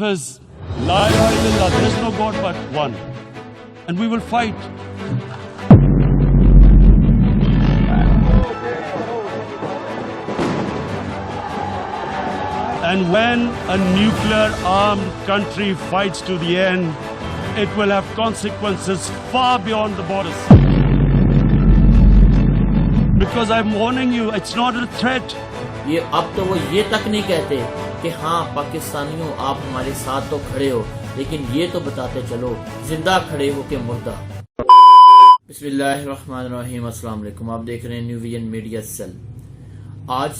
is La ilaha illallah, there is no God but one. And we will fight. And when a nuclear armed country fights to the end, it will have consequences far beyond the borders. Because I'm warning you, it's not a threat. یہ اب تو وہ یہ تک نہیں کہتے کہ ہاں پاکستانیوں آپ ہمارے ساتھ تو کھڑے ہو، لیکن یہ تو بتاتے چلو زندہ کھڑے ہو کہ مردہ۔ بسم اللہ الرحمن الرحیم، السلام علیکم، آپ دیکھ رہے ہیں نیو ویژن میڈیا سیل۔ آج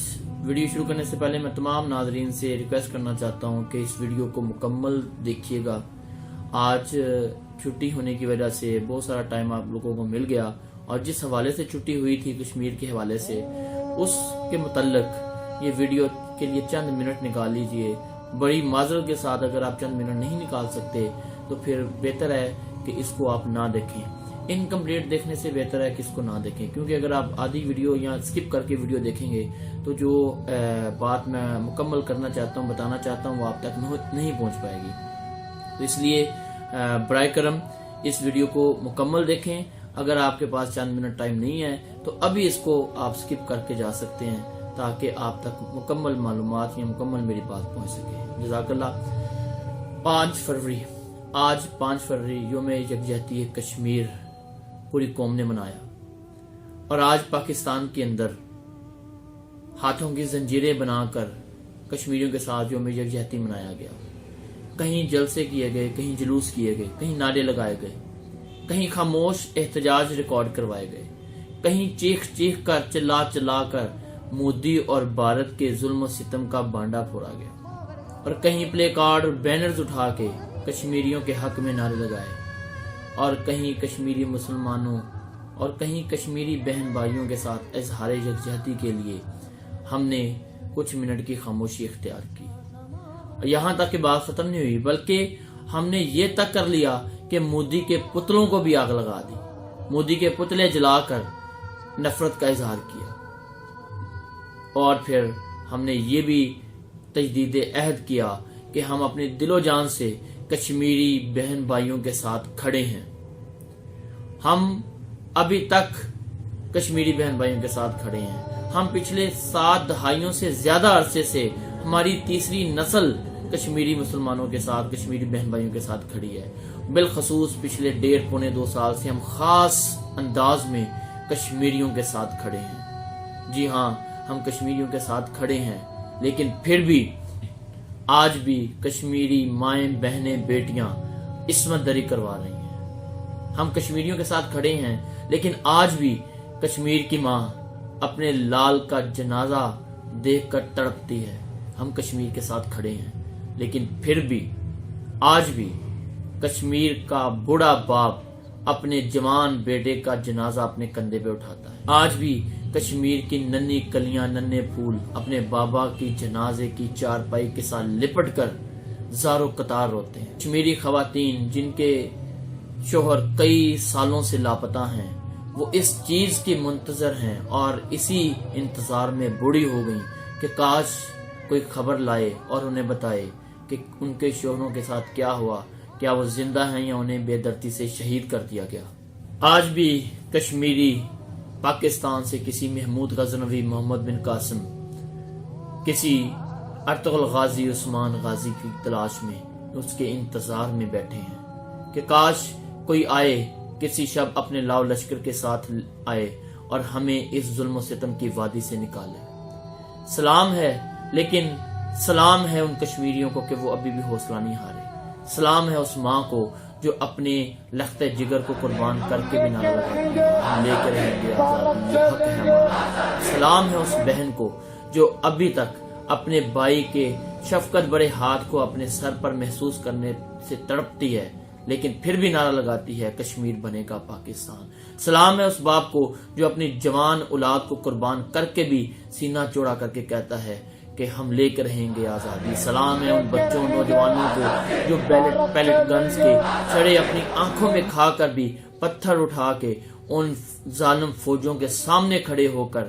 ویڈیو شروع کرنے سے پہلے میں تمام ناظرین سے ریکویسٹ کرنا چاہتا ہوں کہ اس ویڈیو کو مکمل دیکھیے گا۔ آج چھٹی ہونے کی وجہ سے بہت سارا ٹائم آپ لوگوں کو مل گیا، اور جس حوالے سے چھٹی ہوئی تھی کشمیر کے حوالے سے، اس کے متعلق یہ ویڈیو کے لیے چند منٹ نکال لیجئے۔ بڑی معذرت کے ساتھ اگر آپ چند منٹ نہیں نکال سکتے تو پھر بہتر ہے کہ اس کو آپ نہ دیکھیں۔ انکمپلیٹ دیکھنے سے بہتر ہے کہ اس کو نہ دیکھیں، کیونکہ اگر آپ آدھی ویڈیو یا اسکپ کر کے ویڈیو دیکھیں گے تو جو بات میں مکمل کرنا چاہتا ہوں، بتانا چاہتا ہوں، وہ آپ تک نہیں پہنچ پائے گی۔ تو اس لیے برائے کرم اس ویڈیو کو مکمل دیکھیں۔ اگر آپ کے پاس چند منٹ ٹائم نہیں ہے تو ابھی اس کو آپ اسکپ کر کے جا سکتے ہیں، تاکہ آپ تک مکمل معلومات یا مکمل میری بات پہنچ سکے۔ جزاک اللہ۔ 5 فروری، آج 5 فروری یوم یکجہتی کشمیر پوری قوم نے منایا، اور آج پاکستان کے اندر ہاتھوں کی زنجیریں بنا کر کشمیریوں کے ساتھ یوم یکجہتی منایا گیا۔ کہیں جلسے کیے گئے، کہیں جلوس کیے گئے، کہیں نعرے لگائے گئے، کہیں خاموش احتجاج ریکارڈ کروائے گئے، کہیں چیخ چیخ کر چلا چلا کر مودی اور بھارت کے ظلم و ستم کا بانڈا پھوڑا گیا، اور کہیں پلے کارڈ اور بینرز اٹھا کے کشمیریوں کے حق میں نعرے لگائے، اور کہیں کشمیری مسلمانوں اور کہیں کشمیری بہن بھائیوں کے ساتھ اظہار یکجہتی کے لیے ہم نے کچھ منٹ کی خاموشی اختیار کی۔ یہاں تک کہ بات ختم نہیں ہوئی، بلکہ ہم نے یہ تک کر لیا کہ مودی کے پتلوں کو بھی آگ لگا دی، مودی کے پتلے جلا کر نفرت کا اظہار کیا، اور پھر ہم نے یہ بھی تجدید عہد کیا کہ ہم اپنے دل و جان سے کشمیری بہن بھائیوں کے ساتھ کھڑے ہیں۔ ہم ابھی تک کشمیری بہن بھائیوں کے ساتھ کھڑے ہیں۔ ہم پچھلے 7 دہائیوں سے زیادہ عرصے سے ہماری تیسری نسل کشمیری مسلمانوں کے ساتھ، کشمیری بہن بھائیوں کے ساتھ کھڑی ہے۔ بالخصوص پچھلے 1.5-2 سال سے ہم خاص انداز میں کشمیریوں کے ساتھ کھڑے ہیں۔ جی ہاں، ہم کشمیریوں کے ساتھ کھڑے ہیں، لیکن پھر بھی آج بھی کشمیری مائیں بہنیں بیٹیاں عصمت دری کروا رہی ہیں۔ ہم کشمیریوں کے ساتھ کھڑے ہیں، لیکن آج بھی کشمیر کی ماں اپنے لال کا جنازہ دیکھ کر تڑپتی ہے۔ ہم کشمیر کے ساتھ کھڑے ہیں، لیکن پھر بھی آج بھی کشمیر کا بوڑھا باپ اپنے جوان بیٹے کا جنازہ اپنے کندھے پہ اٹھاتا ہے۔ آج بھی کشمیر کی ننھی کلیاں، ننھے پھول اپنے بابا کی جنازے کی چارپائی کے ساتھ لپٹ کر زاروں قطار روتے ہیں۔ کشمیری خواتین جن کے شوہر کئی سالوں سے لاپتہ ہیں، وہ اس چیز کی منتظر ہیں اور اسی انتظار میں بوڑھی ہو گئیں کہ کاش کوئی خبر لائے اور انہیں بتائے کہ ان کے شوہروں کے ساتھ کیا ہوا، کیا وہ زندہ ہیں یا انہیں بے دردی سے شہید کر دیا گیا۔ آج بھی کشمیری پاکستان سے کسی محمود غزنوی، محمد بن قاسم، کسی ارطغرل غازی، عثمان غازی کی تلاش میں، اس کے انتظار میں بیٹھے ہیں کہ کاش کوئی آئے، کسی شب اپنے لاؤ لشکر کے ساتھ آئے اور ہمیں اس ظلم و ستم کی وادی سے نکالے۔ سلام ہے، لیکن سلام ہے ان کشمیریوں کو کہ وہ ابھی بھی حوصلہ نہیں ہارے۔ سلام ہے اس ماں کو جو اپنے لخت جگر کو قربان کر کے بھی نعرہ لگاتی ہے، ہم لے کر رہیں گے آزادی، یہ حق ہے ہمارا۔ سلام ہے اس بہن کو جو ابھی تک اپنے بھائی کے شفقت بڑے ہاتھ کو اپنے سر پر محسوس کرنے سے تڑپتی ہے، لیکن پھر بھی نعرہ لگاتی ہے کشمیر بنے گا پاکستان۔ سلام ہے اس باپ کو جو اپنی جوان اولاد کو قربان کر کے بھی سینہ چوڑا کر کے کہتا ہے کہ ہم لے کر رہیں گے آزادی۔ سلام ہے ان بچوں، نوجوانوں کو جو پیلٹ گنز کے چھڑے اپنی آنکھوں میں کھا کر بھی پتھر اٹھا کے ان ظالم فوجوں کے سامنے کھڑے ہو کر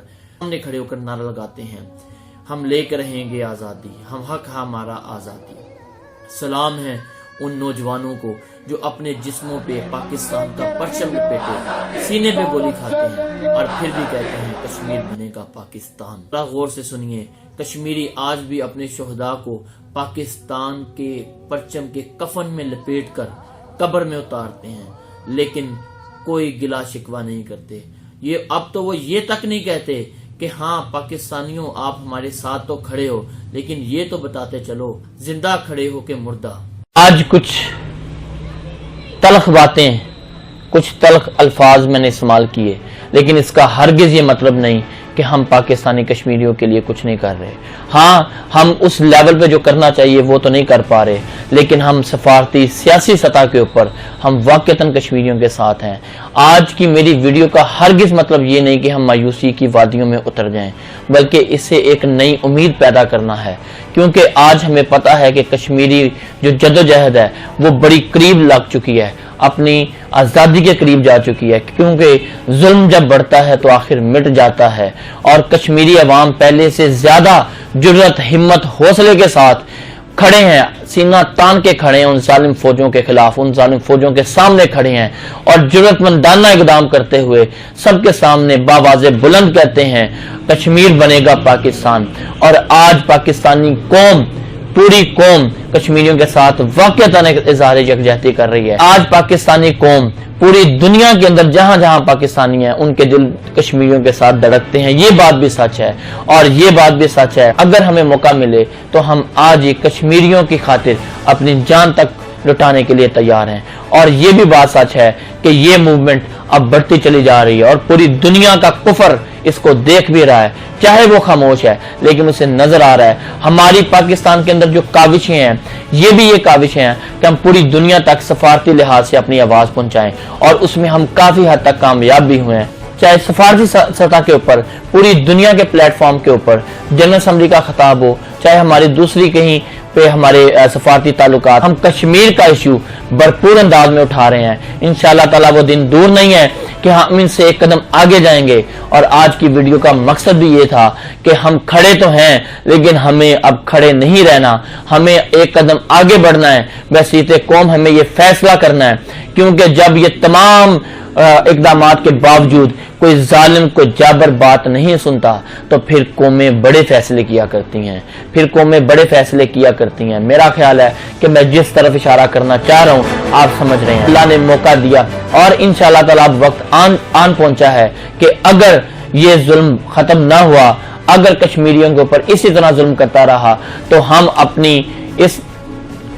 نعرہ لگاتے ہیں، ہم لے کر رہیں گے آزادی، ہم حق ہے ہمارا آزادی۔ سلام ہے ان نوجوانوں کو جو اپنے جسموں پہ پاکستان کا پرچم لپیٹے سینے پہ گولی کھاتے ہیں اور پھر بھی کہتے ہیں کشمیر بنے گا پاکستان۔ ذرا غور سے سنیے، کشمیری آج بھی اپنے شہداء کو پاکستان کے پرچم کے کفن میں لپیٹ کر قبر میں اتارتے ہیں، لیکن کوئی گلا شکوہ نہیں کرتے۔ اب تو وہ یہ تک نہیں کہتے کہ ہاں پاکستانیوں آپ ہمارے ساتھ تو کھڑے ہو، لیکن یہ تو بتاتے چلو زندہ کھڑے ہو کہ مردہ۔ آج کچھ تلخ باتیں، کچھ تلخ الفاظ میں نے استعمال کیے، لیکن اس کا ہرگز یہ مطلب نہیں کہ ہم پاکستانی کشمیریوں کے لیے کچھ نہیں کر رہے۔ ہاں، ہم اس لیول پہ جو کرنا چاہیے وہ تو نہیں کر پا رہے، لیکن ہم سفارتی سیاسی سطح کے اوپر ہم واقعتاً کشمیریوں کے ساتھ ہیں۔ آج کی میری ویڈیو کا ہرگز مطلب یہ نہیں کہ ہم مایوسی کی وادیوں میں اتر جائیں، بلکہ اس سے ایک نئی امید پیدا کرنا ہے، کیونکہ آج ہمیں پتا ہے کہ کشمیری جو جدوجہد ہے وہ بڑی قریب لگ چکی ہے، اپنی آزادی کے قریب جا چکی ہے، کیونکہ ظلم جب بڑھتا ہے تو آخر مٹ جاتا ہے، اور کشمیری عوام پہلے سے زیادہ جرأت، ہمت، حوصلے کے ساتھ کھڑے ہیں، سینہ تان کے کھڑے ہیں ان ظالم فوجوں کے خلاف، ان ظالم فوجوں کے سامنے کھڑے ہیں، اور جرأت مندانہ اقدام کرتے ہوئے سب کے سامنے باواز بلند کہتے ہیں کشمیر بنے گا پاکستان۔ اور آج پاکستانی قوم، پوری قوم کشمیریوں کے ساتھ واقعتاً اظہار یکجہتی کر رہی ہے۔ آج پاکستانی قوم پوری دنیا کے اندر جہاں جہاں پاکستانی ہیں ان کے دل کشمیریوں کے ساتھ دھڑکتے ہیں، یہ بات بھی سچ ہے، اور یہ بات بھی سچ ہے اگر ہمیں موقع ملے تو ہم آج ہی کشمیریوں کی خاطر اپنی جان تک لٹانے کے لیے تیار ہیں۔ اور یہ بھی بات سچ ہے کہ یہ موومنٹ اب بڑھتی چلی جا رہی ہے، اور پوری دنیا کا کفر اس کو دیکھ بھی رہا ہے، چاہے وہ خاموش ہے لیکن اسے نظر آ رہا ہے۔ ہماری پاکستان کے اندر جو کاوشیں ہیں یہ بھی یہ کاوشیں ہیں کہ ہم پوری دنیا تک سفارتی لحاظ سے اپنی آواز پہنچائیں، اور اس میں ہم کافی حد تک کامیاب بھی ہوئے ہیں۔ چاہے سفارتی سطح کے اوپر، پوری دنیا کے پلیٹ فارم کے اوپر جنرل اسمبلی کا خطاب ہو، چاہے ہماری دوسری کہیں پہ ہمارے سفارتی تعلقات، ہم کشمیر کا ایشو بھرپور انداز میں اٹھا رہے ہیں۔ انشاءاللہ تعالیٰ وہ دن دور نہیں ہے کہ ہم ان سے ایک قدم آگے جائیں گے، اور آج کی ویڈیو کا مقصد بھی یہ تھا کہ ہم کھڑے تو ہیں لیکن ہمیں اب کھڑے نہیں رہنا، ہمیں ایک قدم آگے بڑھنا ہے۔ بحیثیت قوم ہمیں یہ فیصلہ کرنا ہے، کیونکہ جب یہ تمام اقدامات کے باوجود کوئی ظالم، کوئی جابر بات نہیں سنتا تو پھر قومیں بڑے فیصلے کیا کرتی ہیں، میرا خیال ہے کہ میں جس طرف اشارہ کرنا چاہ رہا ہوں آپ سمجھ رہے ہیں۔ اللہ نے موقع دیا اور انشاءاللہ تعالیٰ اب وقت آن پہنچا ہے کہ اگر یہ ظلم ختم نہ ہوا، اگر کشمیریوں کے اوپر اسی طرح ظلم کرتا رہا تو ہم اپنی اس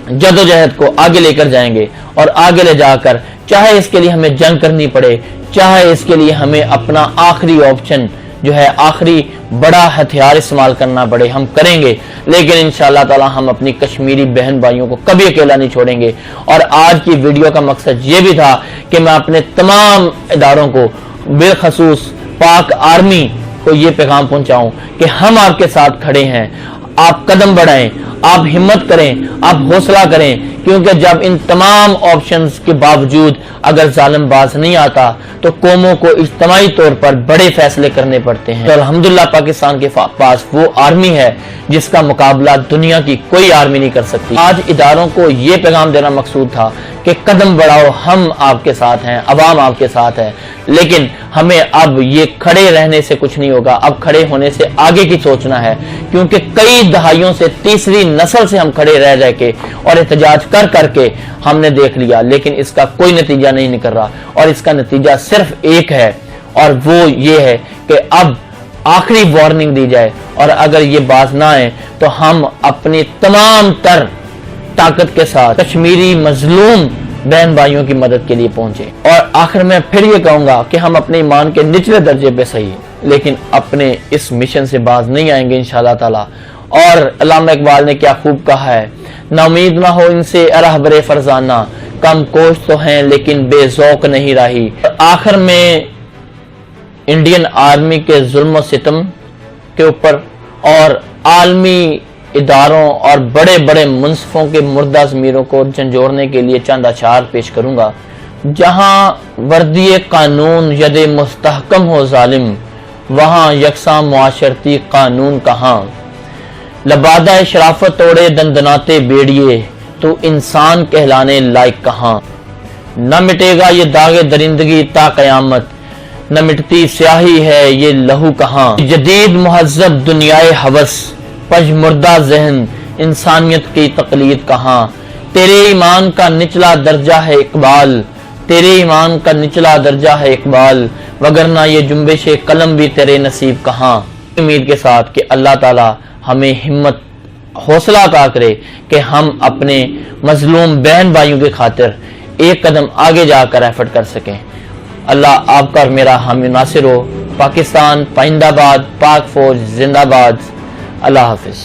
جدوجہد کو آگے لے کر جائیں گے، اور آگے لے جا کر چاہے اس کے لیے ہمیں جنگ کرنی پڑے، چاہے اس کے لیے ہمیں اپنا آخری آپشن جو ہے، آخری بڑا ہتھیار استعمال کرنا پڑے، ہم کریں گے، لیکن انشاءاللہ تعالی ہم اپنی کشمیری بہن بھائیوں کو کبھی اکیلا نہیں چھوڑیں گے۔ اور آج کی ویڈیو کا مقصد یہ بھی تھا کہ میں اپنے تمام اداروں کو، بالخصوص پاک آرمی کو یہ پیغام پہنچاؤں کہ ہم آپ کے ساتھ کھڑے ہیں، آپ قدم بڑھائیں، آپ ہمت کریں، آپ حوصلہ کریں، کیونکہ جب ان تمام آپشنز کے باوجود اگر ظالم باز نہیں آتا تو قوموں کو اجتماعی طور پر بڑے فیصلے کرنے پڑتے ہیں۔ تو الحمدللہ پاکستان کے پاس وہ آرمی ہے جس کا مقابلہ دنیا کی کوئی آرمی نہیں کر سکتی۔ آج اداروں کو یہ پیغام دینا مقصود تھا کہ قدم بڑھاؤ، ہم آپ کے ساتھ ہیں، عوام آپ کے ساتھ ہے، لیکن ہمیں اب یہ کھڑے رہنے سے کچھ نہیں ہوگا، اب کھڑے ہونے سے آگے کی سوچنا ہے، کیونکہ کئی دہائیوں سے تیسری نسل سے ہم کھڑے رہ کے اور احتجاج کر کے ہم نے دیکھ لیا، لیکن اس کا کوئی نتیجہ نہیں نکل رہا، اور اس کا نتیجہ صرف ایک ہے، اور وہ یہ ہے کہ اب آخری وارننگ دی جائے، اور اگر یہ باز نہ آئے تو ہم اپنی تمام تر طاقت کے ساتھ کشمیری مظلوم بہن بھائیوں کی مدد کے لیے پہنچے۔ اور آخر میں پھر یہ کہوں گا کہ ہم اپنے ایمان کے نچلے درجے پہ صحیح، لیکن اپنے اس مشن سے باز نہیں آئیں گے انشاءاللہ تعالی۔ اور علامہ اقبال نے کیا خوب کہا ہے، نا امید نہ ہو ان سے رہبر فرزانہ، کم کوش تو ہیں لیکن بے ذوق نہیں راہی۔ آخر میں انڈین آرمی کے ظلم و ستم کے اوپر اور عالمی اداروں اور بڑے بڑے منصفوں کے مردہ ضمیروں کو جھنجھوڑنے کے لیے چند اشعار پیش کروں گا۔ جہاں وردی قانون ید مستحکم ہو ظالم، وہاں یکساں معاشرتی قانون کہاں۔ لبادہ شرافت توڑے دندناتے بیڑیے، تو انسان کہلانے لائق کہاں. نہ مٹے گا یہ داغ درندگی تا قیامت، نہ مٹتی سیاہی ہے یہ لہو کہاں. جدید مہذب دنیائے ہوس، پج مردہ ذہن انسانیت کی تقلید کہاں. تیرے ایمان کا نچلا درجہ ہے اقبال، تیرے ایمان کا نچلا درجہ ہے اقبال، وگرنہ یہ جنبش قلم بھی تیرے نصیب کہاں. امید کے ساتھ کہ اللہ تعالی ہمیں ہمت حوصلہ عطا کرے کہ ہم اپنے مظلوم بہن بھائیوں کی خاطر ایک قدم آگے جا کر ایفرٹ کر سکیں. اللہ آپ کا اور میرا حامی ناصر ہو. پاکستان پائندہ باد، پاک فوج زندہ باد. اللہ حافظ.